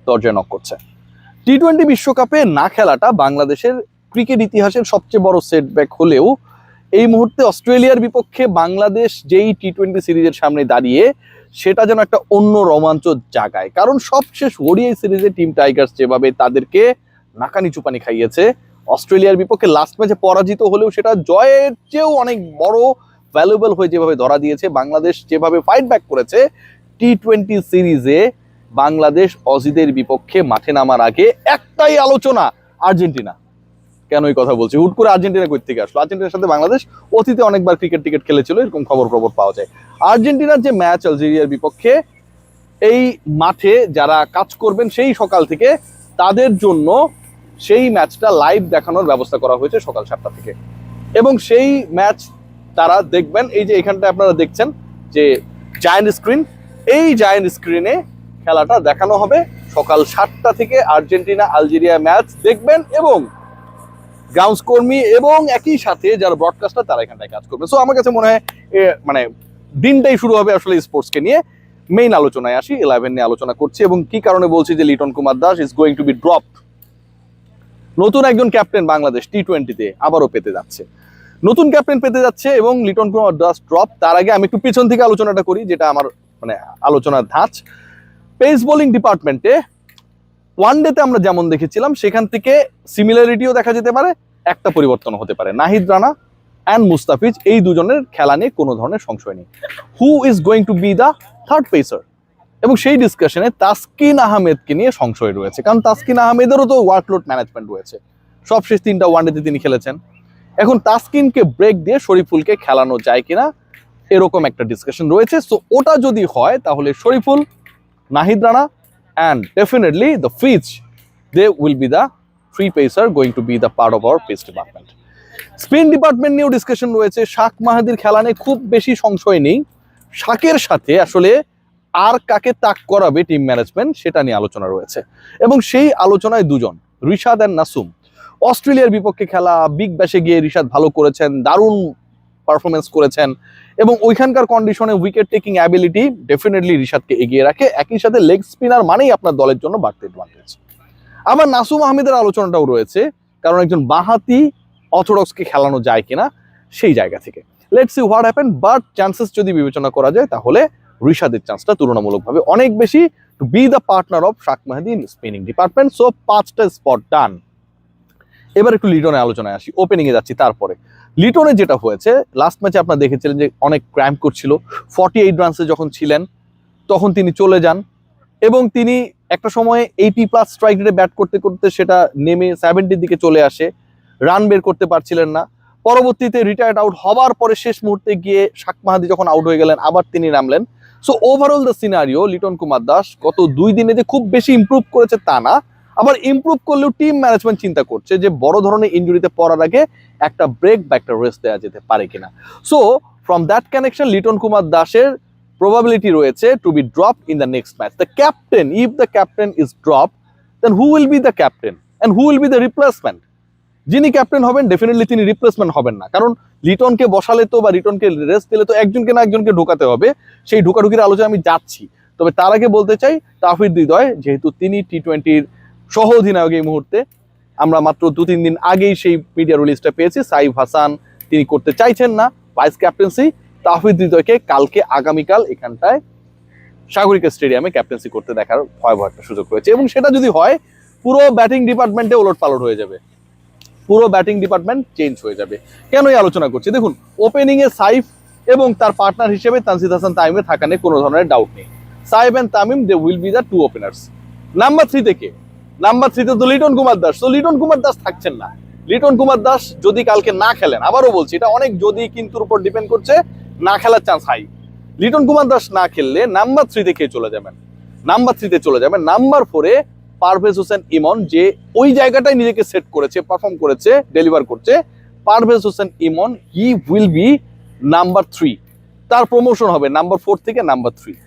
দরজায় নক করছে। টি-20 বিশ্বকাপে না খেলাটা বাংলাদেশের ক্রিকেট ইতিহাসের সবচেয়ে বড় সেটব্যাক হলেও এই মুহূর্তে অস্ট্রেলিয়ার বিপক্ষে বাংলাদেশ যেই টি-20 সিরিজের সামনে দাঁড়িয়ে সেটা যেন একটা অন্য রোমাঞ্চ জাগায়। কারণ সবশেষ ওডিআই সিরিজে টিম টাইগার্স যেভাবে তাদেরকে নাকানি চুপানি খাইয়েছে, অস্ট্রেলিয়ার বিপক্ষে লাস্ট ম্যাচে পরাজিত হলেও সেটা জয়ের চেয়েও অনেক বড় ভ্যালুয়েবল হয়ে যেভাবে ধরা দিয়েছে, বাংলাদেশ যেভাবে ফাইট ব্যাক করেছে টি-20 সিরিজে বাংলাদেশ অজিদের বিপক্ষে মাঠে নামার আগে একটাই আলোচনা, আর্জেন্টিনা। কেন এই কথা বলছি, হুট করে আর্জেন্টিনা কই থেকে আসলো? আর্জেন্টিনার সাথে বাংলাদেশ অতীতে অনেকবার ক্রিকেট খেলেছিল, এরকম খবর পাওয়া যায়। আর্জেন্টিনার যে ম্যাচ আলজেরিয়ার বিপক্ষে, এই মাঠে যারা কাজ করবেন সেই সকাল থেকে তাদের জন্য সেই ম্যাচটা লাইভ দেখানোর ব্যবস্থা করা হয়েছে সকাল 7টা থেকে, এবং সেই ম্যাচ তারা দেখবেন। এই যে এখানটা আপনারা দেখছেন যে জায়ান্ট স্ক্রিন, এই জায়ান্ট স্ক্রিনে খেলাটা দেখানো হবে সকাল 7টা থেকে। আর্জেন্টিনা আলজেরিয়া ম্যাচ দেখবেন এবং গ্রাউন্ডস কর্মী এবং একই সাথে যারা ব্রডকাস্টার তারা এখানটায় কাজ করবে। সো আমার কাছে মনে হয় মানে দিনটাই শুরু হবে আসলে স্পোর্টসকে নিয়ে। মেইন আলোচনায় আসি, 11 নিয়ে আলোচনা করছি এবং কি কারণে বলছি যে Liton Kumar Das is going to be drop. নতুন একজন ক্যাপ্টেন বাংলাদেশ টি-20-তে আবারও পেতে যাচ্ছে, নতুন ক্যাপ্টেন পেতে যাচ্ছে এবং লিটন কুমার দাস ড্রপ। তার আগে আমি একটু পিছন থেকে আলোচনাটা করি, যেটা আমার মানে আলোচনার ধাঁচ। পেস বোলিং ডিপার্টমেন্টে ওয়ানডেতে আমরা যেমন দেখেছিলাম সেখান থেকে সিমিলারিটিও দেখা যেতে পারে, একটা পরিবর্তন হতে পারে। নাহিদ রানা অ্যান্ড মুস্তাফিজ এই দুজনের খেলা নিয়ে কোনো ধরনের সংশয় নেই। Who is going to be the third pacer? এবং সেই ডিসকাশনে তাসকিন আহমেদকে নিয়ে সংশয় রয়েছে, কারণ তাসকিন আহমেদেরও তো ওয়ার্কলোড ম্যানেজমেন্ট রয়েছে। সবশেষ 3টা ওয়ানডেতে তিনি খেলেছেন। এখন তাসকিনকে ব্রেক দিয়ে শরীফুলকে খেলানো যায় কিনা এরকম একটা ডিসকাশন রয়েছে। সো ওটা যদি হয় তাহলে Shoriful, Nahid Rana and definitely the Fitch, they will be the 3 pacer going to be the part of our pace department. Spin department নিয়েও ডিসকাশন রয়েছে। শাক মাহাদির খেলা নিয়ে খুব বেশি সংশয় নেই। শাকের সাথে আসলে আর কাকে তাক করাবে টিম ম্যানেজমেন্ট সেটা নিয়ে আলোচনা রয়েছে, এবং সেই আলোচনায় দুজন, রিশাদ আর নাসুম। অস্ট্রেলিয়ার বিপক্ষে খেলা, বিগ ব্যাশে গিয়ে রিশাদ ভালো করেছেন, দারুণ পারফরমেন্স করেছেন, এবং ওইখানকার কন্ডিশনে উইকেট টেকিং অ্যাবিলিটি ডেফিনেটলি রিশাদকে এগিয়ে রাখে। একই সাথে লেগ স্পিনার মানেই আপনার দলের জন্য বাড়তি অ্যাডভান্টেজ। আবার নাসুম আহমেদের আলোচনাটাও রয়েছে, কারণ একজন বাঁহাতি অর্থোডক্সকে খেলানো যায় কিনা সেই জায়গা থেকে। Let's see what happen, but chances যদি বিবেচনা করা যায় তাহলে রিশাদের চান্সটা তুলনামূলকভাবে অনেক বেশি to be the partner of Shak Mahedi in spinning department. So 5টা স্পট ডান। এবার একটু লিটনের আলোচনায় আসি, ওপেনিংয়ে যাচ্ছি। তারপরে লিটনের যেটা হয়েছে, লাস্ট ম্যাচে আপনারা দেখেছিলেন যে অনেক ক্র্যাম্প করছিল। 48 রানসে যখন ছিলেন তখন তিনি চলে যান, এবং তিনি একটা সময়ে 80+ স্ট্রাইক রেটে ব্যাট করতে করতে সেটা নেমে 70-র দিকে চলে আসে, রান বের করতে পারছিলেন না। পরবর্তীতে রিটায়ার্ড আউট হবার পরে শেষ মুহূর্তে গিয়ে শাক মাহাদি যখন আউট হয়ে গেলেন আবার তিনি নামলেন। So overall the scenario, Liton Kumar Das গত 2 দিনে যে খুব বেশি ইমপ্রুভ করেছে তা না, আবার ইমপ্রুভ করলেও টিম ম্যানেজমেন্ট চিন্তা করছে যে বড় ধরনের ইনজুরিতে পড়ার আগে একটা ব্রেক বা একটা রেস্ট দেওয়া যেতে পারে কিনা। So from that connection Liton Kumar দাসের প্রবাবিলিটি রয়েছে to be drop in the next match. The captain, if the captain is drop, then who will be the captain and who will be the replacement? যিনি captain হবেন definitely তিনি replacement হবেন না, কারণ লিটনকে বসালে তো বা লিটনকে রেস্ট দিলে তো একজনকে না একজনকে ঢোকাতে হবে। সেই ঢোকাঢুকির আলোচনা আমি যাচ্ছি, তবে তার আগে বলতে চাই তাওহিদ হৃদয়, যেহেতু তিনি টি-20-র সহ অধিনায়ক এই মুহূর্তে, আমরা মাত্র 2-3 দিন আগেই সেই মিডিয়া রিলিজটা পেয়েছি। সাইফ হাসান তিনি করতে চাইছেন না ভাইস ক্যাপ্টেন্সি, তাওহিদ হৃদয়কে কালকে আগামীকাল এখানটায় সাগরিকা স্টেডিয়ামে ক্যাপ্টেন্সি করতে দেখার ভয়াবহ একটা সুযোগ রয়েছে, এবং সেটা যদি হয় পুরো ব্যাটিং ডিপার্টমেন্টে ওলটপালট হয়ে যাবে, পুরো ব্যাটিং ডিপার্টমেন্ট চেঞ্জ হয়ে যাবে। কেন এই আলোচনা করছি? দেখুন, ওপেনিং এ সাইফ এবং তার পার্টনার হিসেবে তানজিদ হাসান তামিমের থাকা নিয়ে কোনো ধরনের ডাউট নেই। Saif and Tamim they will be the 2 openers. Number 3 থেকে, নাম্বার 3 তে তো লিটন কুমার দাস। তো লিটন কুমার দাস থাকছেন না। লিটন কুমার দাস যদি কালকে না খেলেন, আবারও বলছি এটা অনেক যদি কিন্তুর উপর ডিপেন্ড করছে, না খেলার চান্স হাই। লিটন কুমার দাস না খেললে নাম্বার 3 তে কে চলে যাবেন? নাম্বার 3 তে চলে যাবেন নাম্বার 4-এ পারভেজ হোসেন ইমন, যে ওই জায়গাটায় নিজেকে সেট করেছে, পারফর্ম করেছে, ডেলিভার করছে। Parvez Hossain Emon, he will be number 3। তার প্রমোশন হবে নাম্বার 4 থেকে নাম্বার 3।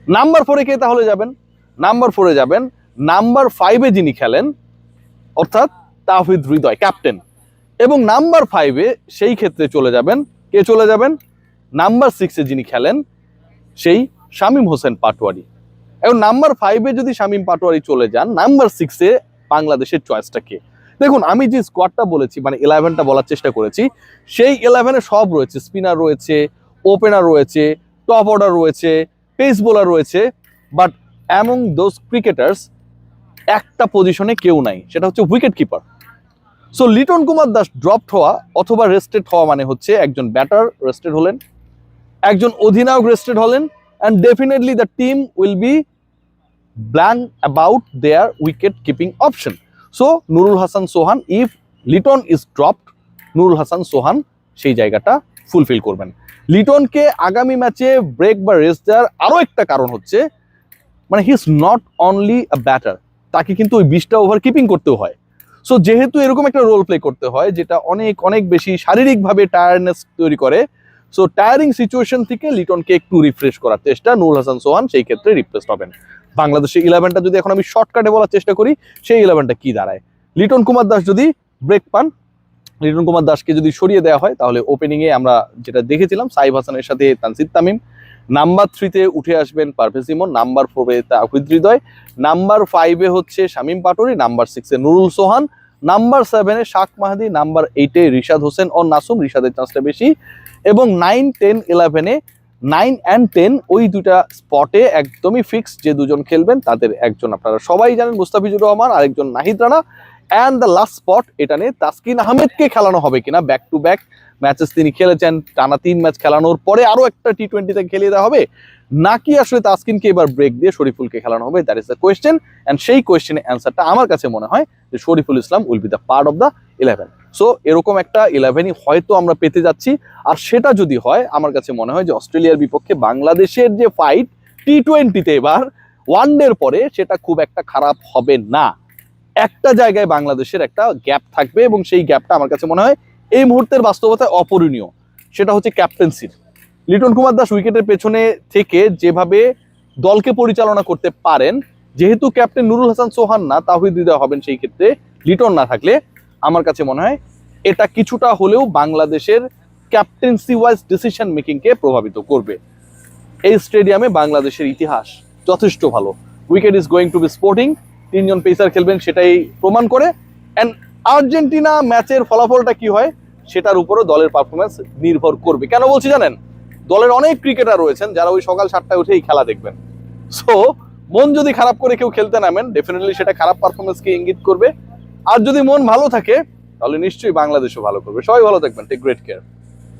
নাম্বার 4-এ কে তাহলে যাবেন? নাম্বার 4-এ যাবেন নাম্বার 5-এ যিনি খেলেন, অর্থাৎ তাওহিদ হৃদয় ক্যাপ্টেন, এবং নাম্বার 5-এ সেই ক্ষেত্রে চলে যাবেন, কে চলে যাবেন? নাম্বার 6-এ যিনি খেলেন সেই শামীম হোসেন পাটোয়ারি। এখন নাম্বার 5-এ যদি শামীম পাটোয়ারি চলে যান, নাম্বার 6-এ বাংলাদেশের চয়েসটা কে? দেখুন, আমি যে স্কোয়াডটা বলেছি, মানে 11টা বলার চেষ্টা করেছি, সেই 11-এ সব রয়েছে। স্পিনার রয়েছে, ওপেনার রয়েছে, টপ অর্ডার রয়েছে, পেস বোলার রয়েছে, বাট অ্যামং দোজ ক্রিকেটার্স একটা পজিশনে কেউ নাই, সেটা হচ্ছে wicket keeper. So Liton Kumar Das dropped হওয়া অথবা রেস্টেড হওয়া মানে হচ্ছে একজন ব্যাটার রেস্টেড হলেন, একজন অধিনায়ক রেস্টেড হলেন, and definitely the team will be blank about their wicket keeping option. So Nurul Hasan Sohan, if Liton is dropped, Nurul Hasan Sohan সেই জায়গাটা ফুলফিল করবেন। লিটনকে আগামী ম্যাচে ব্রেক বা রেস্ট দেওয়ার আরও একটা কারণ হচ্ছে, মানে he is not only a batter, তাকে কিন্তু ওই 20টা ওভার কিপিং করতেও হয়। সো যেহেতু এরকম একটা রোল প্লে করতে হয় যেটা অনেক অনেক বেশি শারীরিকভাবে টায়ার্ডনেস তৈরি করে, সো টায়ারিং সিচুয়েশন থেকে লিটনকে একটু রিফ্রেশ করার চেষ্টা, নুরুল হাসান সোহান সেই ক্ষেত্রে রিপ্লেসড হবেন। বাংলাদেশের 11টা যদি এখন আমি শর্টকাটে বলার চেষ্টা করি, সেই 11টা কি দাঁড়ায়? লিটন কুমার দাস যদি ব্রেক পান, লিটন কুমার দাসকে যদি সরিয়ে দেওয়া হয়, তাহলে ওপেনিংয়ে আমরা যেটা দেখেছিলাম সাইফ হাসানের সাথে তানজিদ তামিম, নাম্বার 3-তে উঠে আসবেন পারভেজ ইমন, নাম্বার 4-এ তাওহিদ হৃদয়, নাম্বার 5-এ হচ্ছে শামীম পাটোয়ারি, নাম্বার 6-এ নুরুল সোহান, নাম্বার 7-এ শাক মাহাদি, নাম্বার 8-এ রিশাদ হোসেন ও নাসুম, রিশাদের চান্সটা বেশি, এবং 9, 10, 11-এ 9 and 10 ওই দুটা স্পটে একদমই ফিক্স যে দুজন খেলবেন তাদের একজন আপনারা সবাই জানেন মুস্তাফিজুর রহমান, আরেকজন Nahid Rana, and the last spot এটা নিয়ে তাসকিন আহমেদকে খেলানো হবে কিনা। ব্যাক টু ব্যাক ম্যাচেস তিনি খেলেছেন, টানা 3 ম্যাচ খেলানোর পরে আরো একটা টি20তে খেলিয়ে দেওয়া হবে, নাকি আসলে তাসকিনকে এবার ব্রেক দিয়ে শরীফুলকে খেলানো হবে, that is the question. And সেই কোয়েশ্চেনের অ্যান্সারটা আমার কাছে মনে হয় যে Shoriful Islam will be the part of the 11। So এরকম একটা 11ই হয়তো আমরা পেতে যাচ্ছি, আর সেটা যদি হয় আমার কাছে মনে হয় যে অস্ট্রেলিয়ার বিপক্ষে বাংলাদেশের যে ফাইট টি20তে এবার ওয়ানডের পরে, সেটা খুব একটা খারাপ হবে না। একটা জায়গায় বাংলাদেশের একটা গ্যাপ থাকবে এবং সেই গ্যাপটা আমার কাছে মনে হয় এই মুহূর্তের বাস্তবতায় অপরিণীয়, সেটা হচ্ছে ক্যাপ্টেন্সির। লিটন কুমার দাস উইকেটের পেছনে থেকে যেভাবে দলকে পরিচালনা করতে পারেন, যেহেতু ক্যাপ্টেন নুরুল হাসান সোহান না, তাওহিদ হৃদয় হবেন সেই ক্ষেত্রে লিটন না থাকলে, আমার কাছে মনে হয় এটা কিছুটা হলেও বাংলাদেশের ক্যাপ্টেন্সি ওয়াইজ ডিসিশন মেকিংকে প্রভাবিত করবে। এই স্টেডিয়ামে বাংলাদেশের ইতিহাস যথেষ্ট ভালো, wicket is going to be sporting, 3 জন পেসার খেলবেন সেটাই প্রমাণ করে। অ্যান্ড আর্জেন্টিনা ম্যাচের ফলাফলটা কি হয় সেটার উপরও দলের পারফরমেন্স নির্ভর করবে। কেন বলছি জানেন? দলের অনেক ক্রিকেটার রয়েছেন যারা ওই সকাল 7টায় উঠেই খেলা দেখবেন। সো মন যদি খারাপ করে কেউ খেলতে নামেন, ডেফিনেটলি সেটা খারাপ পারফরমেন্সকে ইঙ্গিত করবে। আর যদি মন ভালো থাকে তাহলে নিশ্চয়ই বাংলাদেশও ভালো করবে। সবাই ভালো থাকবেন, টেক গ্রেট কেয়ার।